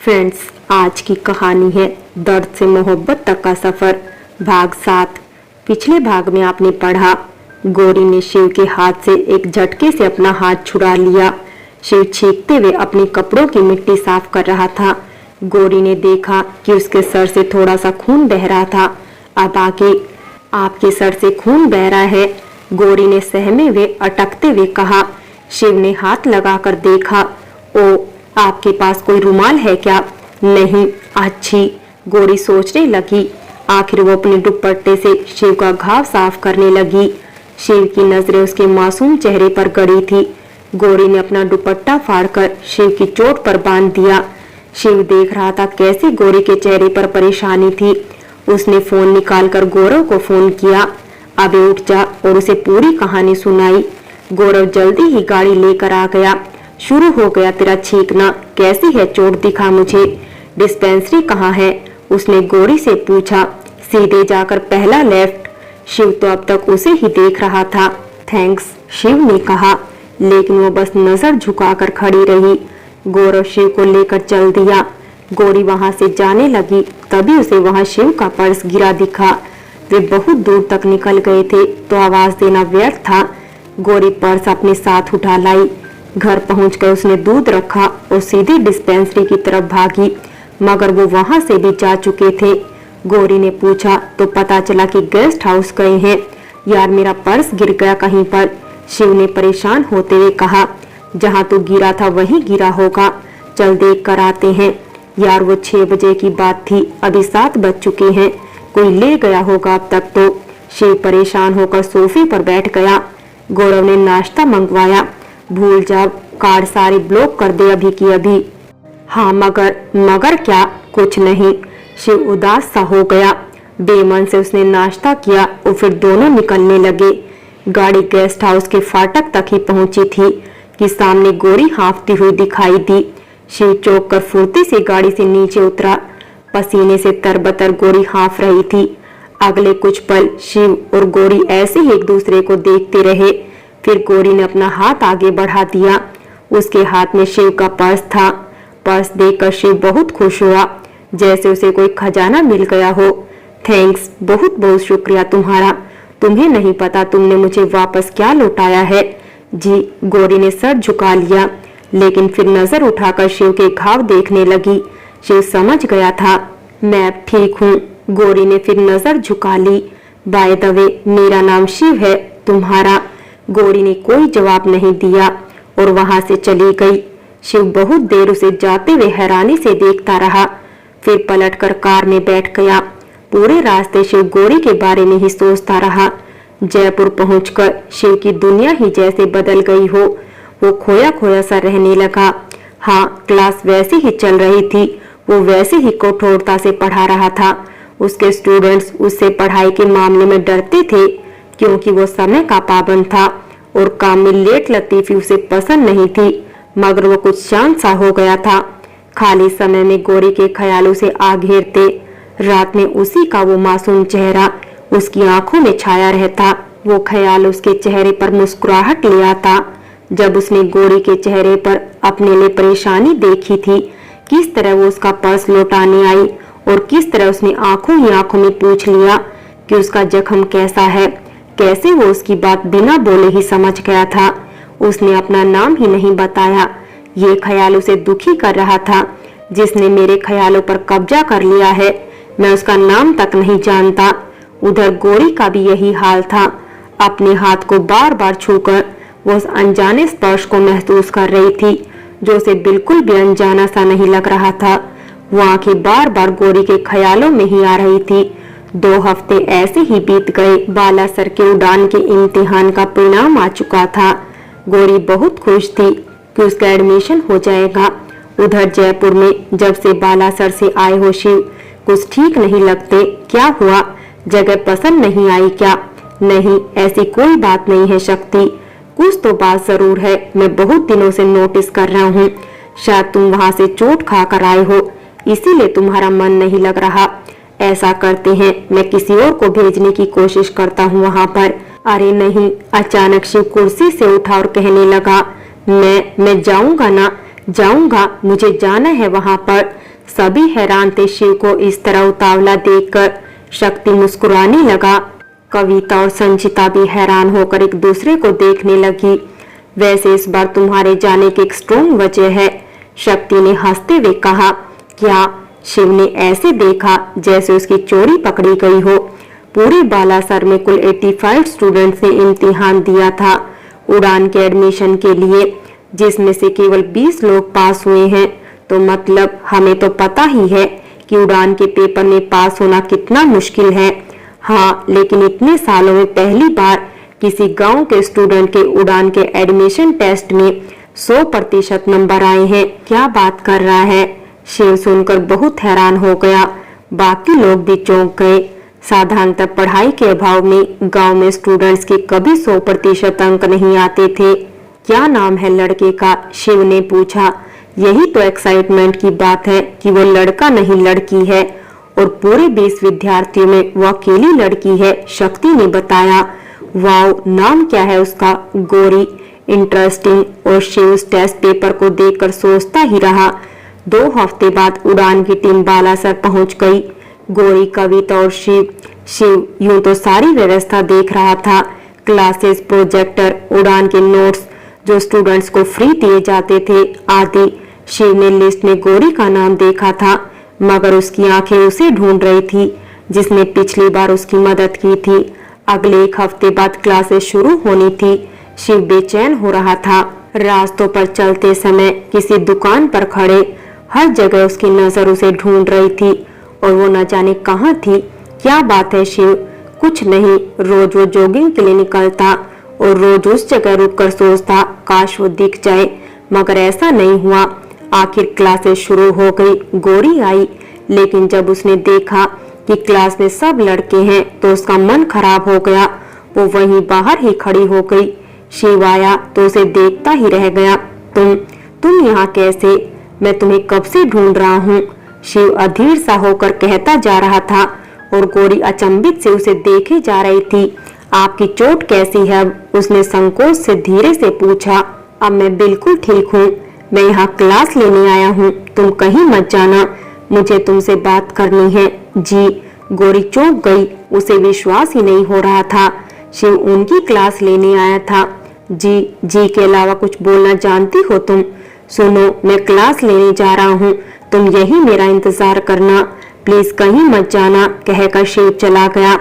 Friends, आज की कहानी है दर्द से मोहब्बत तक का सफर, भाग 7। पिछले भाग में आपने पढ़ा, गौरी ने शिव के हाथ से एक झटके से अपना हाथ छुड़ा लिया। शिव चीखते हुए अपने कपड़ों की मिट्टी साफ कर रहा था। गौरी ने देखा कि उसके सर से थोड़ा सा खून बह रहा था। अब आके आपके सर से खून बह रहा है, गौरी ने सहमे हुए अटकते हुए कहा। शिव ने हाथ लगाकर देखा। ओ, आपके पास कोई रुमाल है क्या? नहीं। अच्छी, गौरी सोचने लगी। आखिर वो अपने दुपट्टे से शिव का घाव साफ करने लगी। शिव की नजरें उसके मासूम चेहरे पर गड़ी थी। गौरी ने अपना दुपट्टा फाड़कर शिव की चोट पर बांध दिया। शिव देख रहा था कैसे गौरी के चेहरे पर परेशानी थी। उसने फोन निकालकर गौरव को फोन किया। अबे उठ जा और उसे पूरी कहानी सुनाई। गौरव जल्दी ही गाड़ी लेकर आ गया। शुरू हो गया तेरा छींकना, कैसी है चोट, दिखा मुझे। डिस्पेंसरी कहाँ है? उसने गौरी से पूछा। सीधे जाकर पहला लेफ्ट। शिव तो अब तक उसे ही देख रहा था। थैंक्स, शिव ने कहा, लेकिन वो बस नजर झुकाकर खड़ी रही। गौरव शिव को लेकर चल दिया। गौरी वहां से जाने लगी, तभी उसे वहां शिव का पर्स गिरा दिखा। वे बहुत दूर तक निकल गए थे तो आवाज देना व्यर्थ था। गौरी पर्स अपने साथ उठा लाई। घर पहुंचकर उसने दूध रखा और सीधे डिस्पेंसरी की तरफ भागी, मगर वो वहां से भी जा चुके थे। गौरी ने पूछा तो पता चला कि गेस्ट हाउस गए हैं। यार, मेरा पर्स गिर गया कहीं पर, शिव ने परेशान होते हुए कहा। जहां तू गिरा था वहीं गिरा होगा, चल देख कर आते हैं। यार, वो 6 बजे की बात थी, अभी 7 बज चुके हैं, कोई ले गया होगा अब तक तो। शिव परेशान होकर सोफे पर बैठ गया। गौरव ने नाश्ता मंगवाया। भूल जा, कार्ड सारे ब्लॉक कर दे अभी की अभी। हाँ, मगर क्या? कुछ नहीं। शिव उदास सा हो गया। बेमन से उसने नाश्ता किया और फिर दोनों निकलने लगे। गाड़ी गेस्ट हाउस के फाटक तक ही पहुंची थी कि सामने गौरी हाँफती हुई दिखाई दी। शिव चौंक कर फुर्ती से गाड़ी से नीचे उतरा। पसीने से तरबतर गौरी हाँफ रही थी। अगले कुछ पल शिव और गौरी ऐसे ही एक दूसरे को देखते रहे। फिर गौरी ने अपना हाथ आगे बढ़ा दिया। उसके हाथ में शिव का पर्स था। पर्स देखकर शिव बहुत खुश हुआ, जैसे उसे कोई खजाना मिल गया हो। थैंक्स, बहुत बहुत शुक्रिया तुम्हारा। तुम्हें नहीं पता तुमने मुझे वापस क्या लौटाया है। जी, गौरी ने सर झुका लिया, लेकिन फिर नजर उठाकर शिव के घाव देखने लगी। शिव समझ गया था, मैं अब ठीक हूँ। गौरी ने फिर नजर झुका ली। बाय द वे, मेरा नाम शिव है, तुम्हारा? गौरी ने कोई जवाब नहीं दिया और वहां से चली गई। शिव बहुत देर उसे जाते हुए हैरानी से देखता रहा, फिर पलटकर कार में बैठ गया। पूरे रास्ते शिव गौरी के बारे में ही सोचता रहा। जयपुर पहुंचकर शिव की दुनिया ही जैसे बदल गई हो। वो खोया खोया सा रहने लगा। हाँ, क्लास वैसी ही चल रही थी। वो वैसे ही कठोरता से पढ़ा रहा था। उसके स्टूडेंट्स उससे पढ़ाई के मामले में डरते थे, क्योंकि वो समय का पाबंद था और काम में लेट लतीफी उसे पसंद नहीं थी। मगर वो कुछ शांत सा हो गया था। खाली समय में गौरी के ख्यालों से आ घेरते। रात में उसी का वो मासूम चेहरा उसकी आंखों में छाया रहता। वो ख्याल उसके चेहरे पर मुस्कुराहट ले आता। जब उसने गौरी के चेहरे पर अपने लिए परेशानी देखी थी, किस तरह वो उसका पर्स लौटाने आई और किस तरह उसने आंखों ही आंखों में पूछ लिया कि उसका जख्म कैसा है, कैसे वो उसकी बात बिना बोले ही समझ गया था। उसने अपना नाम ही नहीं बताया। ये ख्याल उसे दुखी कर रहा था। जिसने मेरे ख्यालों पर कब्जा कर लिया है, मैं उसका नाम तक नहीं जानता। उधर गौरी का भी यही हाल था। अपने हाथ को बार बार छूकर वो उस अनजाने स्पर्श को महसूस कर रही थी, जो उसे बिल्कुल भी अनजाना सा नहीं लग रहा था। वो आंखें बार बार गौरी के ख्यालों में ही आ रही थी। 2 हफ्ते ऐसे ही बीत गए। बालासर के उड़ान के इम्तिहान का परिणाम आ चुका था। गौरी बहुत खुश थी कि उसका एडमिशन हो जाएगा। उधर जयपुर में जब से बालासर से आए हो शिव, कुछ ठीक नहीं लगते। क्या हुआ? जगह पसंद नहीं आई क्या? नहीं, ऐसी कोई बात नहीं है शक्ति। कुछ तो बात जरूर है। मैं बहुत दिनों से नोटिस कर रहा हूँ। शायद तुम वहाँ से चोट खा कर आए हो, इसीलिए तुम्हारा मन नहीं लग रहा। ऐसा करते हैं, मैं किसी और को भेजने की कोशिश करता हूँ वहाँ पर। अरे नहीं, अचानक शिव कुर्सी से उठा और कहने लगा, मैं जाऊंगा ना, जाऊंगा, मुझे जाना है वहाँ पर। सभी हैरान थे शिव को इस तरह उतावला देखकर। शक्ति मुस्कुराने लगा। कविता और संचिता भी हैरान होकर एक दूसरे को देखने लगी। वैसे इस बार तुम्हारे जाने की एक स्ट्रॉन्ग वजह है, शक्ति ने हंसते हुए कहा। क्या? शिव ने ऐसे देखा जैसे उसकी चोरी पकड़ी गई हो। पूरे बालासर में कुल 85 स्टूडेंट्स ने इम्तिहान दिया था उड़ान के एडमिशन के लिए, जिसमें से केवल 20 लोग पास हुए हैं। तो मतलब हमें तो पता ही है कि उड़ान के पेपर में पास होना कितना मुश्किल है। हाँ, लेकिन इतने सालों में पहली बार किसी गांव के स्टूडेंट के उड़ान के एडमिशन टेस्ट में 100% नंबर आए हैं। क्या बात कर रहा है? शिव सुनकर बहुत हैरान हो गया। बाकी लोग भी चौंक गए। साधारणतः पढ़ाई के अभाव में गांव में स्टूडेंट्स के कभी 100% अंक नहीं आते थे। क्या नाम है लड़के का? शिव ने पूछा। यही तो एक्साइटमेंट की बात है कि वो लड़का नहीं लड़की है, और पूरे 20 विद्यार्थियों में वो अकेली लड़की है, शक्ति ने बताया। वाव, नाम क्या है उसका? गौरी। इंटरेस्टिंग। और शिव उस टेस्ट पेपर को देखकर सोचता ही रहा। 2 हफ्ते बाद उड़ान की टीम बालासर पहुंच गई। गौरी, कविता और शिव यूं तो सारी व्यवस्था देख रहा था। क्लासेस, प्रोजेक्टर, उड़ान के नोट्स जो स्टूडेंट्स को फ्री दिए जाते थे आदि। शिव ने लिस्ट में गौरी का नाम देखा था, मगर उसकी आंखें उसे ढूंढ रही थी जिसने पिछली बार उसकी मदद की थी। अगले 1 हफ्ते बाद क्लासेस शुरू होनी थी। शिव बेचैन हो रहा था। रास्तों पर चलते समय, किसी दुकान पर खड़े, हर जगह उसकी नजर उसे ढूंढ रही थी, और वो न जाने कहाँ थी। क्या बात है शिव? कुछ नहीं, रोज वो जॉगिंग के लिए निकलता और रोज उस जगह रुककर सोचता काश वो दिख जाए, मगर ऐसा नहीं हुआ। आखिर क्लासेस शुरू हो गई। गौरी आई, लेकिन जब उसने देखा कि क्लास में सब लड़के हैं तो उसका मन खराब हो गया। वो वहीं बाहर ही खड़ी हो गई। शिव आया तो उसे देखता ही रह गया। तुम यहाँ कैसे? मैं तुम्हें कब से ढूंढ रहा हूँ, शिव अधीर सा होकर कहता जा रहा था, और गौरी अचंभित से उसे देखे जा रही थी। आपकी चोट कैसी है अब? उसने संकोच से धीरे से पूछा। अब मैं बिल्कुल ठीक हूँ, मैं यहाँ क्लास लेने आया हूँ, तुम कहीं मत जाना, मुझे तुमसे बात करनी है। जी। गौरी चौंक गई, उसे विश्वास ही नहीं हो रहा था। शिव उनकी क्लास लेने आया था। जी के अलावा कुछ बोलना जानती हो तुम? सुनो, मैं क्लास लेने जा रहा हूँ, तुम यही मेरा इंतजार करना, प्लीज कहीं मत जाना, कहकर शिव चला गया।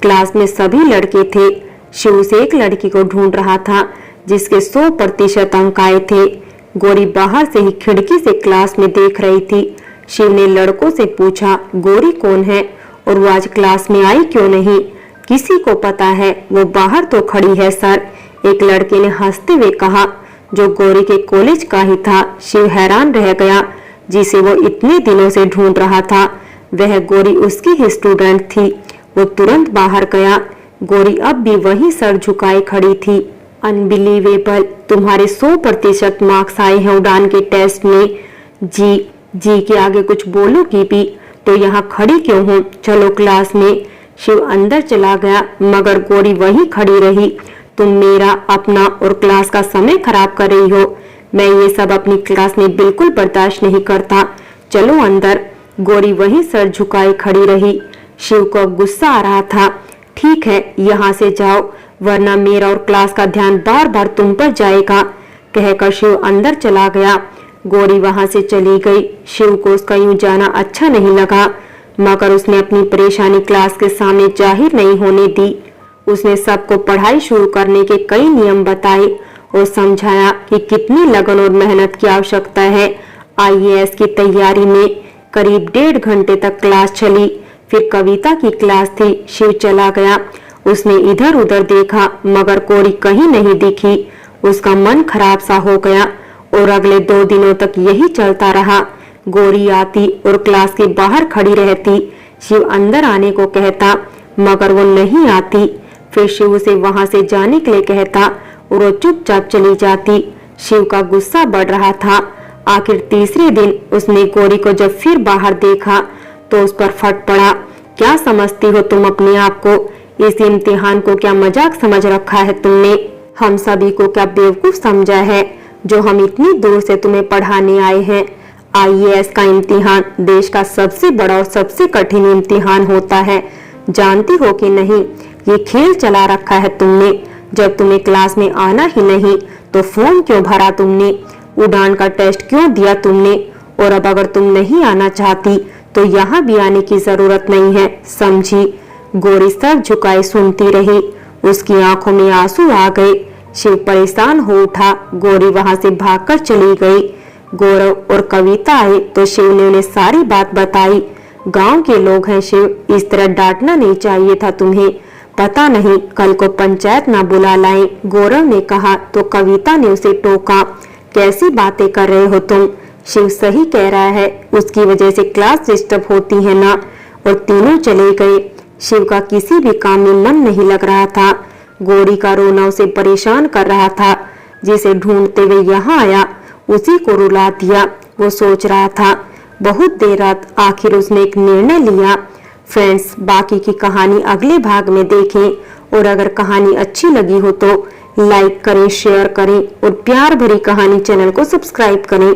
क्लास में सभी लड़के थे। शिव से एक लड़की को ढूंढ रहा था जिसके 100% अंक आए थे। गौरी बाहर से ही खिड़की से क्लास में देख रही थी। शिव ने लड़कों से पूछा, गौरी कौन है और वो आज क्लास में आई क्यों नहीं? किसी को पता है, वो बाहर तो खड़ी है सर, एक लड़के ने हंसते हुए कहा, जो गौरी के कॉलेज का ही था। शिव हैरान रह गया, जिसे वो इतने दिनों से ढूंढ रहा था वह गौरी उसकी ही स्टूडेंट थी। वो तुरंत बाहर गया। गौरी अब भी वही सर झुकाए खड़ी थी। अनबिलीवेबल, तुम्हारे 100% मार्क्स आए हैं उड़ान के टेस्ट में। जी के आगे कुछ बोलोगी भी तो यहाँ खड़ी क्यों हूँ, चलो क्लास में। शिव अंदर चला गया, मगर गौरी वहीं खड़ी रही। तुम मेरा, अपना और क्लास का समय खराब कर रही हो। मैं ये सब अपनी क्लास में बिल्कुल बर्दाश्त नहीं करता, चलो अंदर। गौरी वहीं सर झुकाए खड़ी रही। शिव को अब गुस्सा आ रहा था। ठीक है, यहाँ से जाओ, वरना मेरा और क्लास का ध्यान बार बार तुम पर जाएगा, कहकर शिव अंदर चला गया। गौरी वहां से चली गई। शिव को उसका यूं जाना अच्छा नहीं लगा, मगर उसने अपनी परेशानी क्लास के सामने जाहिर नहीं होने दी। उसने सबको पढ़ाई शुरू करने के कई नियम बताए और समझाया कि कितनी लगन और मेहनत की आवश्यकता है। IAS की तैयारी में करीब 1.5 घंटे तक क्लास चली। फिर कविता की क्लास थी। शिव चला गया। उसने इधर उधर देखा, मगर गौरी कहीं नहीं दिखी। उसका मन खराब सा हो गया और अगले 2 दिनों तक यही चलता रहा। गौरी आती और क्लास के बाहर खड़ी रहती। शिव अंदर आने को कहता, मगर वो नहीं आती। फिर शिव उसे वहां से जाने के लिए कहता और वो चुपचाप चली जाती। शिव का गुस्सा बढ़ रहा था। आखिर तीसरे दिन उसने गौरी को जब फिर बाहर देखा तो उस पर फट पड़ा। क्या समझती हो तुम अपने आप को? इस इम्तिहान को क्या मजाक समझ रखा है तुमने? हम सभी को क्या बेवकूफ समझा है जो हम इतनी दूर से तुम्हें पढ़ाने आए हैं? आईएएस का इम्तिहान देश का सबसे बड़ा और सबसे कठिन इम्तिहान होता है। जानती हो कि नहीं, ये खेल चला रखा है तुमने। जब तुम्हें क्लास में आना ही नहीं तो फॉर्म क्यों भरा तुमने, उड़ान का टेस्ट क्यों दिया तुमने, और अब अगर तुम नहीं आना चाहती तो यहाँ भी आने की जरूरत नहीं है, समझी। गौरी सर झुकाए सुनती रही। उसकी आंखों में आंसू आ गए। शिव परेशान हो उठा। गौरी वहां से भागकर चली गई। गौरव और कविता आए तो शिव ने उन्हें सारी बात बताई। गांव के लोग हैं शिव, इस तरह डांटना नहीं चाहिए था तुम्हें। पता नहीं कल को पंचायत ना बुला लाएं, गौरव ने कहा तो कविता ने उसे टोका। कैसी बातें कर रहे हो तुम, शिव सही कह रहा है, उसकी वजह से क्लास डिस्टर्ब होती है ना। और तीनों चले गए। शिव का किसी भी काम में मन नहीं लग रहा था। गौरी का रोना उसे परेशान कर रहा था। जिसे ढूंढते हुए यहाँ आया उसी को रुला दिया। वो सोच रहा था। बहुत देर रात आखिर उसने एक निर्णय लिया। फ्रेंड्स, बाकी की कहानी अगले भाग में देखें। और अगर कहानी अच्छी लगी हो तो लाइक करें, शेयर करें और प्यार भरी कहानी चैनल को सब्सक्राइब करें।